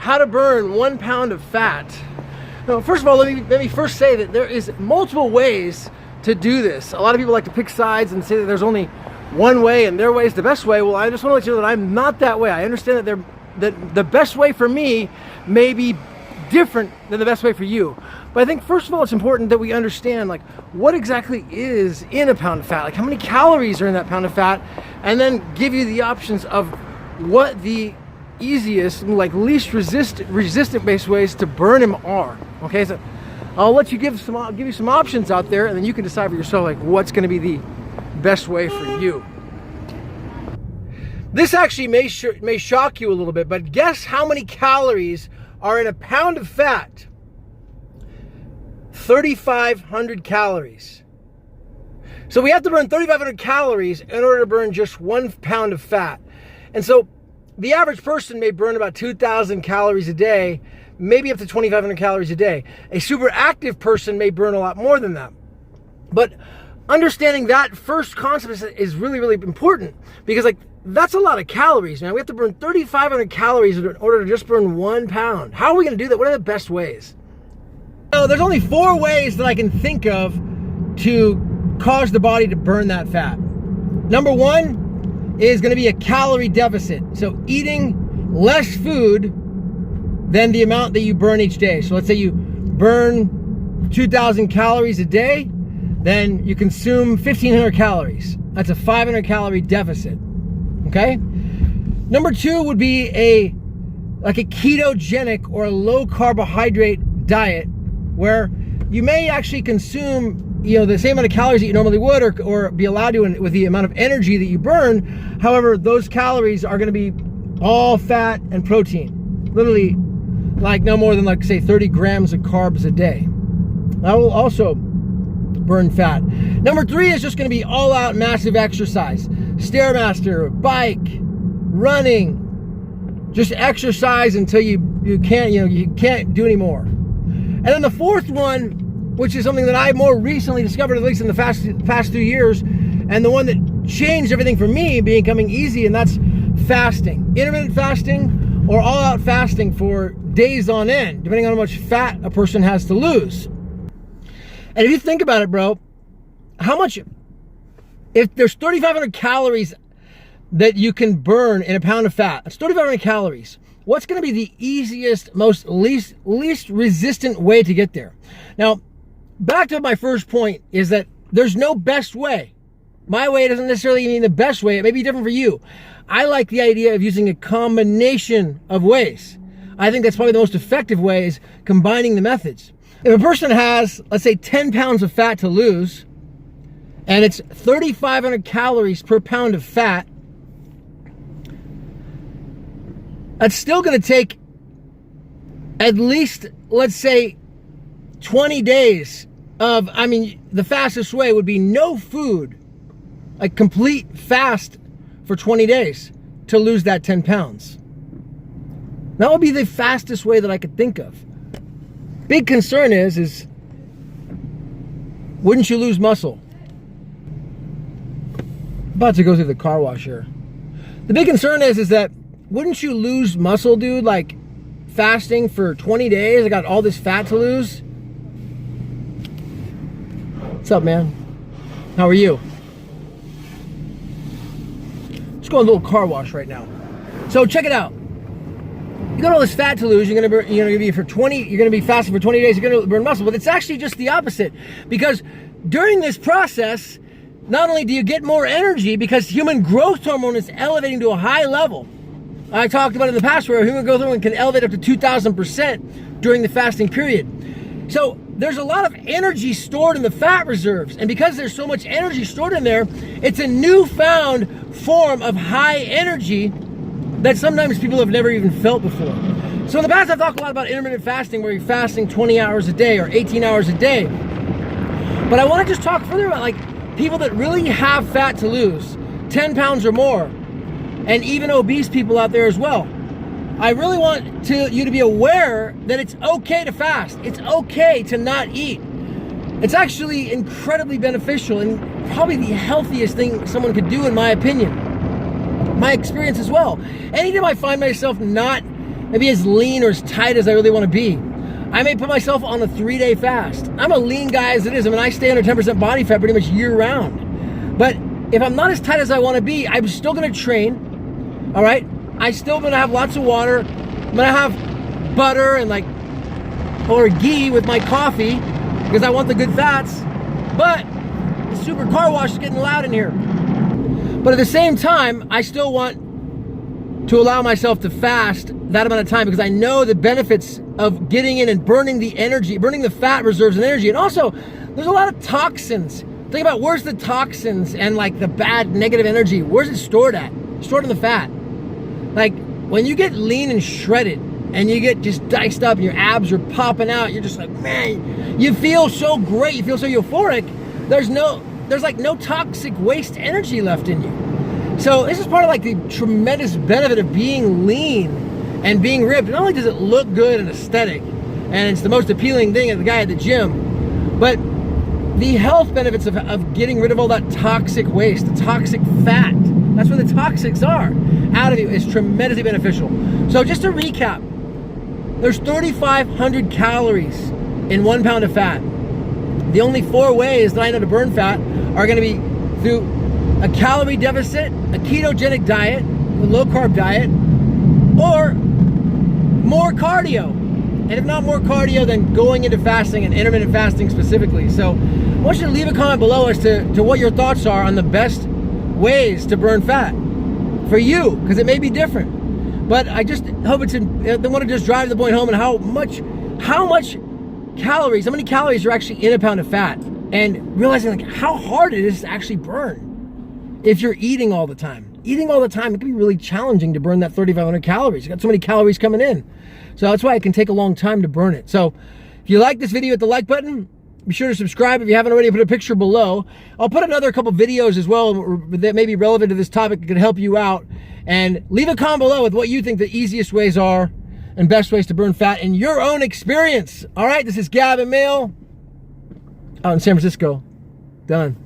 how to burn 1 pound of fat. Now, first of all, let me first say that there is multiple ways to do this. A lot of people like to pick sides and say that there's only one way and their way is the best way. Well, I just want to let you know that I'm not that way. I understand that the best way for me may be different than the best way for you. But I think first of all, it's important that we understand like what exactly is in a pound of fat, like how many calories are in that pound of fat, and then give you the options of what the easiest, like least resistant based ways to burn them are. Okay, so I'll let you give you some options out there, and then you can decide for yourself like what's going to be the best way for you. This actually may shock you a little bit, but guess how many calories are in a pound of fat? 3,500 calories. So we have to burn 3,500 calories in order to burn just 1 pound of fat. And so the average person may burn about 2,000 calories a day, maybe up to 2,500 calories a day. A super active person may burn a lot more than that. But understanding that first concept is really, really important, because like that's a lot of calories, man. We have to burn 3,500 calories in order to just burn 1 pound. How are we going to do that? What are the best ways? So there's only 4 ways that I can think of to cause the body to burn that fat. Number 1 is going to be a calorie deficit. So eating less food than the amount that you burn each day. So let's say you burn 2,000 calories a day, then you consume 1,500 calories. That's a 500 calorie deficit. Okay? Number 2 would be a ketogenic or a low carbohydrate diet, where you may actually consume, the same amount of calories that you normally would, or be allowed to with the amount of energy that you burn. However, those calories are going to be all fat and protein. Literally, like no more than say 30 grams of carbs a day. That will also burn fat. Number 3 is just going to be all out massive exercise. Stairmaster, bike, running, just exercise until you can't do anymore. And then the 4th one, which is something that I more recently discovered, at least in the past 2 years, and the one that changed everything for me becoming easy, and that's fasting. Intermittent fasting or all out fasting for days on end, depending on how much fat a person has to lose. And if you think about it, bro, if there's 3,500 calories that you can burn in a pound of fat, that's 3,500 calories. What's going to be the easiest, least resistant way to get there? Now, back to my first point is that there's no best way. My way doesn't necessarily mean the best way. It may be different for you. I like the idea of using a combination of ways. I think that's probably the most effective way, is combining the methods. If a person has, let's say, 10 pounds of fat to lose, and it's 3,500 calories per pound of fat, that's still going to take at least, let's say, 20 days of, the fastest way would be no food, a complete fast for 20 days to lose that 10 pounds. That would be the fastest way that I could think of. Big concern is wouldn't you lose muscle? About to go through the car wash here. The big concern is that wouldn't you lose muscle, dude? Like fasting for 20 days, I got all this fat to lose. What's up, man? How are you? Just going a little car wash right now. So check it out. You got all this fat to lose. You're gonna burn, you're gonna be fasting for 20 days. You're gonna burn muscle, but it's actually just the opposite, because during this process, not only do you get more energy because human growth hormone is elevating to a high level. I talked about it in the past where human growth hormone can elevate up to 2,000% during the fasting period. So there's a lot of energy stored in the fat reserves, and because there's so much energy stored in there, it's a newfound form of high energy that sometimes people have never even felt before. So in the past, I've talked a lot about intermittent fasting, where you're fasting 20 hours a day or 18 hours a day. But I want to just talk further about people that really have fat to lose, 10 pounds or more, and even obese people out there as well. I really want you to be aware that it's okay to fast. It's okay to not eat. It's actually incredibly beneficial and probably the healthiest thing someone could do, in my opinion. My experience as well. Anytime I find myself not maybe as lean or as tight as I really want to be. I may put myself on a 3-day fast. I'm a lean guy as it is. I mean, I stay under 10% body fat pretty much year round. But if I'm not as tight as I want to be, I'm still going to train, all right? I still going to have lots of water. I'm going to have butter and or ghee with my coffee because I want the good fats. But the super car wash is getting loud in here. But at the same time, I still want to allow myself to fast that amount of time because I know the benefits of getting in and burning the energy, burning the fat reserves and energy. And also, there's a lot of toxins. Think about where's the toxins and the bad negative energy, where's it stored at? Stored in the fat. When you get lean and shredded and you get just diced up and your abs are popping out, you're just man, you feel so great, you feel so euphoric. There's no toxic waste energy left in you. So this is part of the tremendous benefit of being lean and being ripped. Not only does it look good and aesthetic, and it's the most appealing thing of the guy at the gym, but the health benefits of getting rid of all that toxic waste, the toxic fat, that's where the toxics are, out of you, is tremendously beneficial. So just to recap, there's 3,500 calories in 1 pound of fat. The only 4 ways that I know to burn fat are going to be through a calorie deficit, a ketogenic diet, a low-carb diet, or more cardio. And if not more cardio, then going into fasting and intermittent fasting specifically. So I want you to leave a comment below as to what your thoughts are on the best ways to burn fat for you, because it may be different. But I just hope I want to just drive the point home and how many calories are actually in a pound of fat, and realizing how hard it is to actually burn. If you're eating all the time, it can be really challenging to burn that 3,500 calories. You got so many calories coming in. So that's why it can take a long time to burn it. So if you like this video, hit the like button. Be sure to subscribe if you haven't already. Put a picture below. I'll put another couple videos as well that may be relevant to this topic, that can help you out. And leave a comment below with what you think the easiest ways are and best ways to burn fat in your own experience. All right, this is Gavin Mehl out in San Francisco. Done.